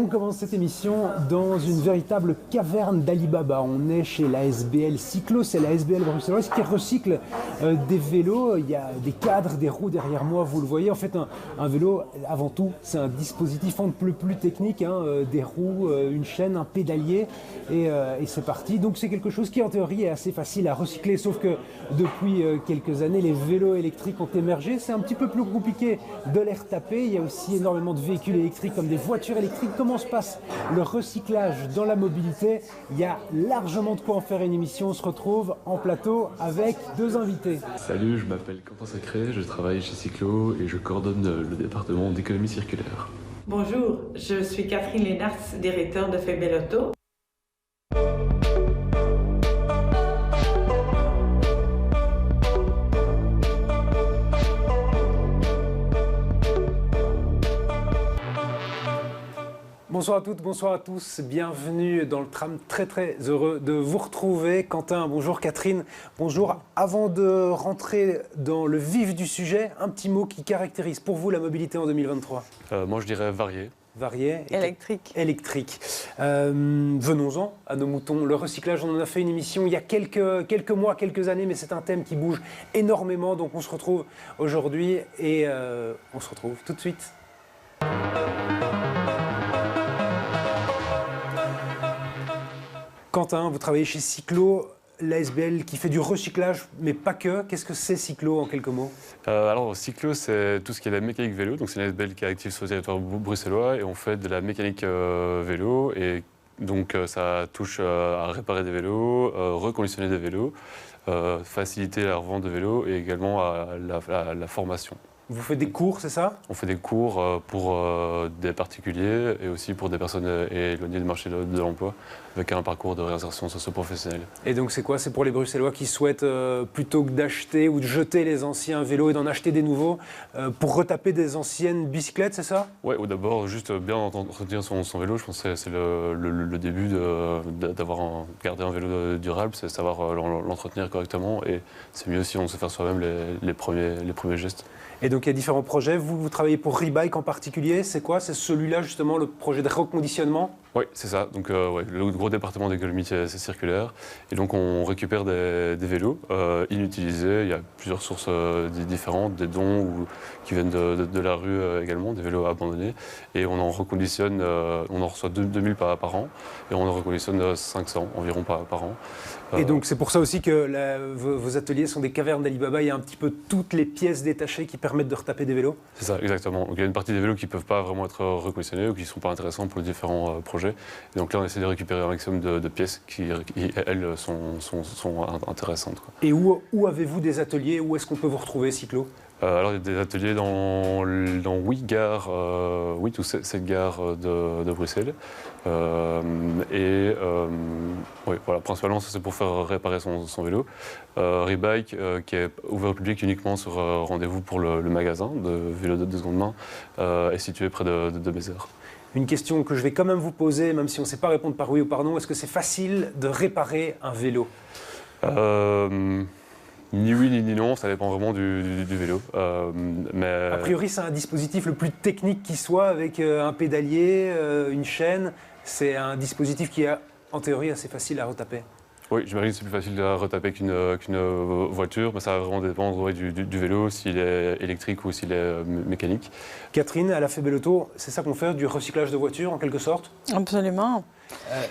on commence cette émission dans une véritable caverne d'Alibaba. On est chez la SBL Cyclo, c'est la SBL bruxelloise qui recycle des vélos. Il y a des cadres, des roues derrière moi, vous le voyez. En fait, un vélo, avant tout, c'est un dispositif un peu plus technique, des roues, une chaîne, un pédalier, et c'est parti. Donc c'est quelque chose qui, en théorie, est assez facile à recycler, sauf que depuis quelques années, les vélos électriques ont émergé. C'est un petit peu plus compliqué de les retaper. Il y a aussi énormément de véhicules électriques comme des voitures électriques. Comment se passe le recyclage dans la mobilité? Il y a largement de quoi en faire une émission. On se retrouve en plateau avec deux invités. Salut, je m'appelle Quentin Sacré, je travaille chez Cyclo et je coordonne le département d'économie circulaire. Bonjour, je suis Catherine Lénartz, directeur de Febelauto. Bonsoir à toutes, bonsoir à tous, bienvenue dans le tram, très heureux de vous retrouver. Quentin, bonjour, Catherine, bonjour. Avant de rentrer dans le vif du sujet, un petit mot qui caractérise pour vous la mobilité en 2023. Moi je dirais varié. Varié. Électrique. Venons-en à nos moutons. Le recyclage, on en a fait une émission il y a quelques mois, quelques années, mais c'est un thème qui bouge énormément. Donc on se retrouve aujourd'hui et on se retrouve tout de suite. Quentin, vous travaillez chez Cyclo, l'ASBL qui fait du recyclage, mais pas que. Qu'est-ce que c'est Cyclo en quelques mots? Alors Cyclo, c'est tout ce qui est la mécanique vélo. Donc c'est une ASBL qui est active sur le territoire bruxellois et on fait de la mécanique vélo. Et donc ça touche à réparer des vélos, reconditionner des vélos, faciliter la revente de vélos et également à la formation. Vous faites des cours, c'est ça? On fait des cours pour des particuliers et aussi pour des personnes éloignées du marché de l'emploi avec un parcours de réinsertion socio-professionnelle. Et donc c'est quoi? C'est pour les Bruxellois qui souhaitent, plutôt que d'acheter ou de jeter les anciens vélos et d'en acheter des nouveaux, pour retaper des anciennes bicyclettes, c'est ça? Oui, ou d'abord juste bien entretenir son vélo. Je pense que c'est le début d'avoir gardé un vélo durable, c'est savoir l'entretenir correctement et c'est mieux si on sait faire soi-même les premiers gestes. Et donc il y a différents projets. Vous travaillez pour Rebike en particulier. C'est quoi? C'est celui-là justement, le projet de reconditionnement? Oui, c'est ça. Donc le gros département d'économie circulaire. Et donc on récupère des vélos inutilisés. Il y a plusieurs sources différentes, des dons qui viennent de la rue également, des vélos abandonnés. Et on en reconditionne, on en reçoit 2000 par an. Et on en reconditionne 500 environ par an. Et donc c'est pour ça aussi que vos ateliers sont des cavernes d'Alibaba. Il y a un petit peu toutes les pièces détachées qui permettent de retaper des vélos? C'est ça, exactement. Donc il y a une partie des vélos qui ne peuvent pas vraiment être reconditionnés ou qui ne sont pas intéressants pour les différents projets. Et donc là, on essaie de récupérer un maximum de pièces qui, elles, sont intéressantes, quoi. Et où avez-vous des ateliers? Où est-ce qu'on peut vous retrouver, Cyclo? Alors, il y a des ateliers dans 8 gares, 8 ou 7 gares de Bruxelles. Oui, voilà, principalement, ça, c'est pour faire réparer son vélo. Rebike, qui est ouvert au public uniquement sur rendez-vous pour le magasin de vélos de seconde main, est situé près de Bézère. Une question que je vais quand même vous poser, même si on ne sait pas répondre par oui ou par non, est-ce que c'est facile de réparer un vélo? Ni oui ni non, ça dépend vraiment du vélo. Mais a priori, c'est un dispositif le plus technique qui soit, avec un pédalier, une chaîne. C'est un dispositif qui est, en théorie, assez facile à retaper. Oui, j'imagine que c'est plus facile à retaper qu'une voiture, mais ça va vraiment dépendre du vélo, s'il est électrique ou s'il est mécanique. Catherine, à la Febelauto, c'est ça qu'on fait, du recyclage de voitures en quelque sorte? Absolument.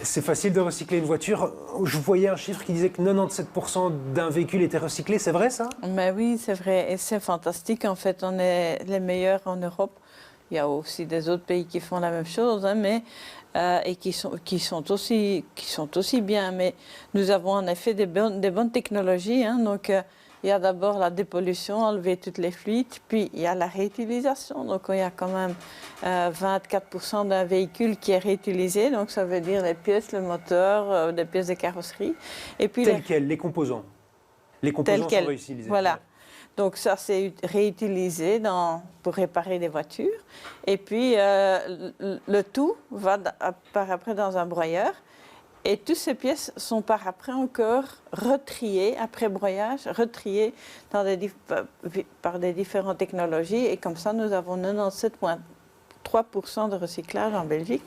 C'est facile de recycler une voiture. Je voyais un chiffre qui disait que 97% d'un véhicule était recyclé, c'est vrai ça? Mais oui, c'est vrai, et c'est fantastique. En fait, on est les meilleurs en Europe. Il y a aussi des autres pays qui font la même chose, mais et qui sont aussi bien. Mais nous avons en effet des bonnes technologies. Donc, il y a d'abord la dépollution, enlever toutes les fuites, puis il y a la réutilisation. Donc, il y a quand même 24% d'un véhicule qui est réutilisé. Donc, ça veut dire les pièces, le moteur, des pièces de carrosserie. Et puis telles quelles, les composons. Les composants sont réutilisés. Voilà. Donc ça, c'est réutilisé pour réparer des voitures. Et puis, le tout va par après dans un broyeur. Et toutes ces pièces sont par après encore retriées, après broyage, retriées par des différentes technologies. Et comme ça, nous avons 97,3% de recyclage en Belgique.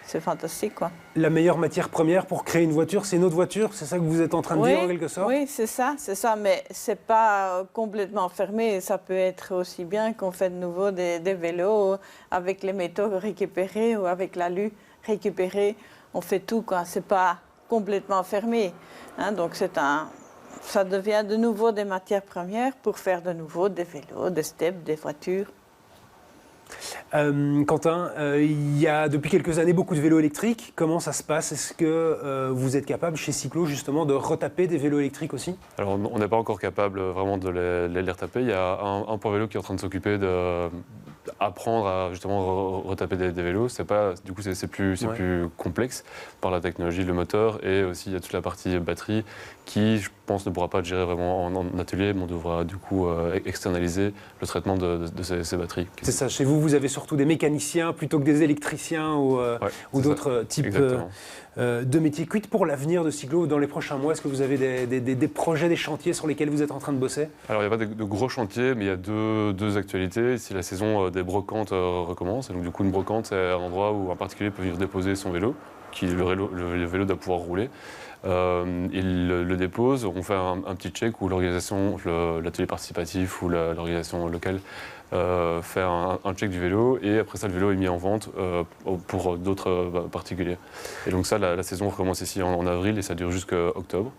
c'est fantastique, quoi. La meilleure matière première pour créer une voiture, c'est une autre voiture? C'est ça que vous êtes en train de dire en quelque sorte? Oui, c'est ça, mais c'est pas complètement fermé. Ça peut être aussi bien qu'on fait de nouveau des vélos avec les métaux récupérés ou avec l'alu récupéré. On fait tout, quoi. C'est pas complètement fermé. Hein, donc ça devient de nouveau des matières premières pour faire de nouveau des vélos, des steps, des voitures. Quentin, il y a depuis quelques années beaucoup de vélos électriques. Comment ça se passe? Est-ce que vous êtes capable chez Cyclo justement de retaper des vélos électriques aussi? Alors on n'est pas encore capable vraiment de les retaper. Il y a un point vélo qui est en train de s'occuper d'apprendre à justement retaper des vélos. Du coup c'est plus complexe par la technologie, le moteur, et aussi il y a toute la partie batterie qui, je pense, ne pourra pas être gérée vraiment en atelier, mais on devra du coup externaliser le traitement de ces batteries. C'est ça, chez vous avez surtout des mécaniciens plutôt que des électriciens ou d'autres types de métiers. Quid pour l'avenir de Cyclo dans les prochains mois? Est-ce que vous avez des projets, des chantiers sur lesquels vous êtes en train de bosser? Alors il n'y a pas de gros chantiers, mais il y a deux actualités. Si la saison des brocantes recommence, et donc du coup une brocante, c'est un endroit où un particulier peut venir déposer son vélo, le vélo doit pouvoir rouler. Il le dépose, on fait un petit check où l'organisation, l'atelier participatif ou l'organisation locale fait un check du vélo, et après ça le vélo est mis en vente pour d'autres particuliers. Et donc ça, la saison recommence ici en avril et ça dure jusqu'à octobre.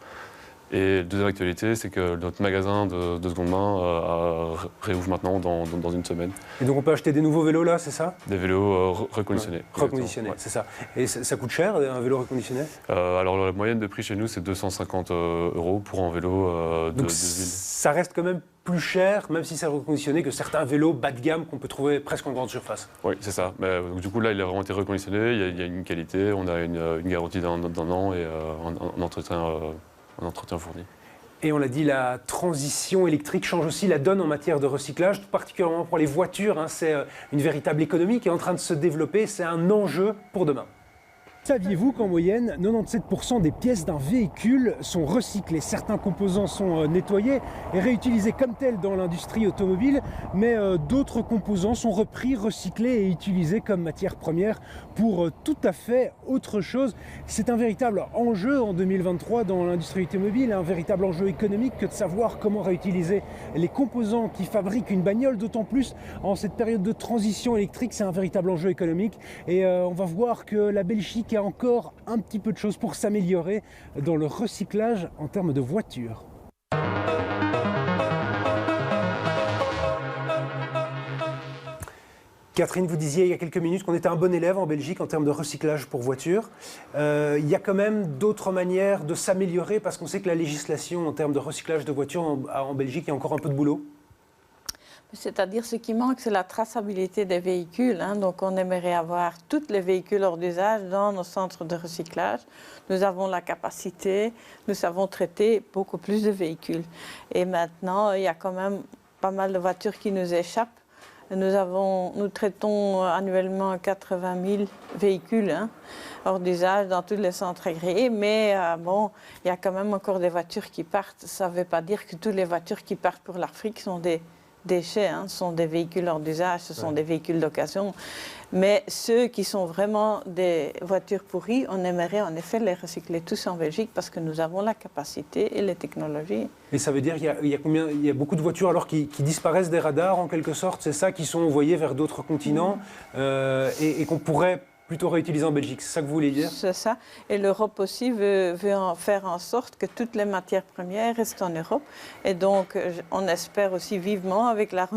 Et deuxième actualité, c'est que notre magasin de seconde main réouvre maintenant dans une semaine. Et donc on peut acheter des nouveaux vélos là, c'est ça? Des vélos reconditionnés. Ouais. Reconditionnés, ouais. C'est ça. Et ça coûte cher un vélo reconditionné? Alors la moyenne de prix chez nous, c'est 250 € pour un vélo de ville. Ça reste quand même plus cher, même si c'est reconditionné, que certains vélos bas de gamme qu'on peut trouver presque en grande surface. Oui, c'est ça. Mais, du coup, là, il a vraiment été reconditionné, il y a une qualité, on a une garantie d'un an et un entretien fourni. Et on l'a dit, la transition électrique change aussi la donne en matière de recyclage, tout particulièrement pour les voitures. Hein, c'est une véritable économie qui est en train de se développer, c'est un enjeu pour demain. Saviez-vous qu'en moyenne, 97% des pièces d'un véhicule sont recyclées? Certains composants sont nettoyés et réutilisés comme tels dans l'industrie automobile, mais d'autres composants sont repris, recyclés et utilisés comme matière première pour tout à fait autre chose. C'est un véritable enjeu en 2023 dans l'industrie automobile, un véritable enjeu économique que de savoir comment réutiliser les composants qui fabriquent une bagnole, d'autant plus en cette période de transition électrique. C'est un véritable enjeu économique et on va voir que la Belgique a encore un petit peu de choses pour s'améliorer dans le recyclage en termes de voitures. Catherine, vous disiez il y a quelques minutes qu'on était un bon élève en Belgique en termes de recyclage pour voitures. Il y a quand même d'autres manières de s'améliorer parce qu'on sait que la législation en termes de recyclage de voitures en Belgique, il y a encore un peu de boulot. C'est-à-dire, ce qui manque, c'est la traçabilité des véhicules. Hein. Donc, on aimerait avoir tous les véhicules hors d'usage dans nos centres de recyclage. Nous avons la capacité, nous savons traiter beaucoup plus de véhicules. Et maintenant, il y a quand même pas mal de voitures qui nous échappent. Nous traitons annuellement 80 000 véhicules hors d'usage dans tous les centres agréés, mais il y a quand même encore des voitures qui partent. Ça ne veut pas dire que toutes les voitures qui partent pour l'Afrique sont des déchets, sont des véhicules hors d'usage, ce sont des véhicules d'occasion. Mais ceux qui sont vraiment des voitures pourries, on aimerait en effet les recycler tous en Belgique parce que nous avons la capacité et les technologies. Et ça veut dire qu'il y a beaucoup de voitures alors qui disparaissent des radars en quelque sorte, c'est ça, qui sont envoyées vers d'autres continents et qu'on pourrait plutôt réutilisé en Belgique, c'est ça que vous voulez dire? C'est ça. Et l'Europe aussi veut faire en sorte que toutes les matières premières restent en Europe. Et donc, on espère aussi vivement, avec la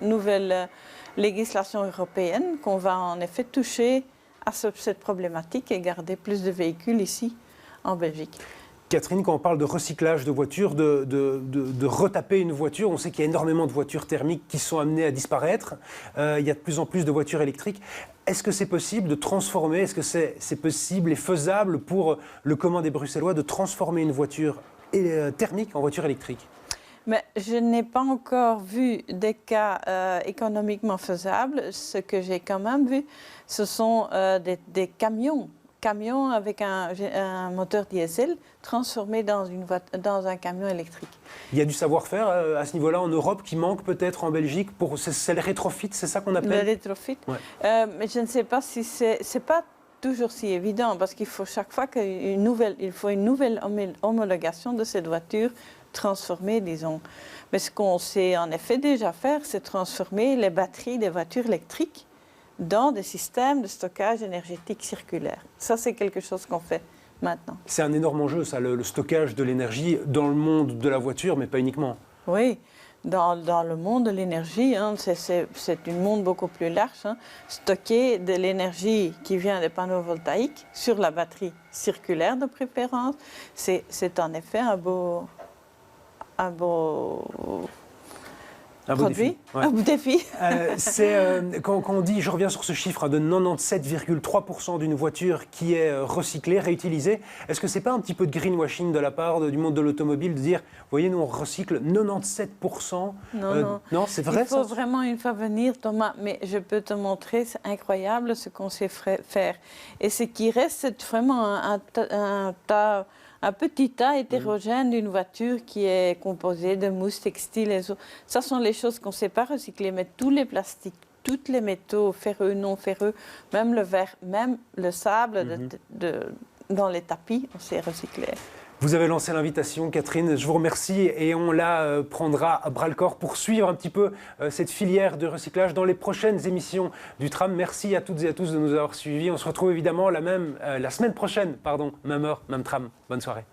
nouvelle législation européenne, qu'on va en effet toucher à cette problématique et garder plus de véhicules ici, en Belgique. Catherine, quand on parle de recyclage de voitures, de retaper une voiture, on sait qu'il y a énormément de voitures thermiques qui sont amenées à disparaître. Il y a de plus en plus de voitures électriques. Est-ce que c'est possible de transformer, est-ce que c'est possible et faisable pour le commun des Bruxellois de transformer une voiture thermique en voiture électrique? Mais je n'ai pas encore vu des cas économiquement faisables. Ce que j'ai quand même vu, ce sont des camions avec un moteur diesel transformé dans un camion électrique. Il y a du savoir-faire à ce niveau-là en Europe qui manque peut-être en Belgique. C'est le rétrofit, c'est ça qu'on appelle? Le rétrofit. Ouais. Mais je ne sais pas si c'est pas toujours si évident parce qu'il faut chaque fois il faut une nouvelle homologation de cette voiture transformée, disons. Mais ce qu'on sait en effet déjà faire, c'est transformer les batteries des voitures électriques dans des systèmes de stockage énergétique circulaire. Ça, c'est quelque chose qu'on fait maintenant. C'est un énorme enjeu, ça, le stockage de l'énergie dans le monde de la voiture, mais pas uniquement. Oui, dans le monde de l'énergie, hein, c'est un monde beaucoup plus large. Hein. Stocker de l'énergie qui vient des panneaux voltaïques sur la batterie circulaire de préférence, c'est en effet un beau produit, défi. Ouais. un beau défi. Quand on dit, je reviens sur ce chiffre, de 97,3% d'une voiture qui est recyclée, réutilisée, est-ce que c'est pas un petit peu de greenwashing de la part du monde de l'automobile de dire, vous voyez, nous on recycle 97%? Non, c'est vrai. Il faut vraiment une fois venir, Thomas, mais je peux te montrer, c'est incroyable ce qu'on sait faire. Et ce qui reste, c'est vraiment un petit tas hétérogène d'une voiture qui est composée de mousse textile et autres. Ça sont les choses qu'on ne sait pas recycler, mais tous les plastiques, tous les métaux ferreux, non ferreux, même le verre, même le sable dans les tapis, on sait recycler. Vous avez lancé l'invitation, Catherine, je vous remercie et on la prendra à bras-le-corps pour suivre un petit peu cette filière de recyclage dans les prochaines émissions du Tram. Merci à toutes et à tous de nous avoir suivis. On se retrouve évidemment la semaine prochaine, même heure, même Tram. Bonne soirée.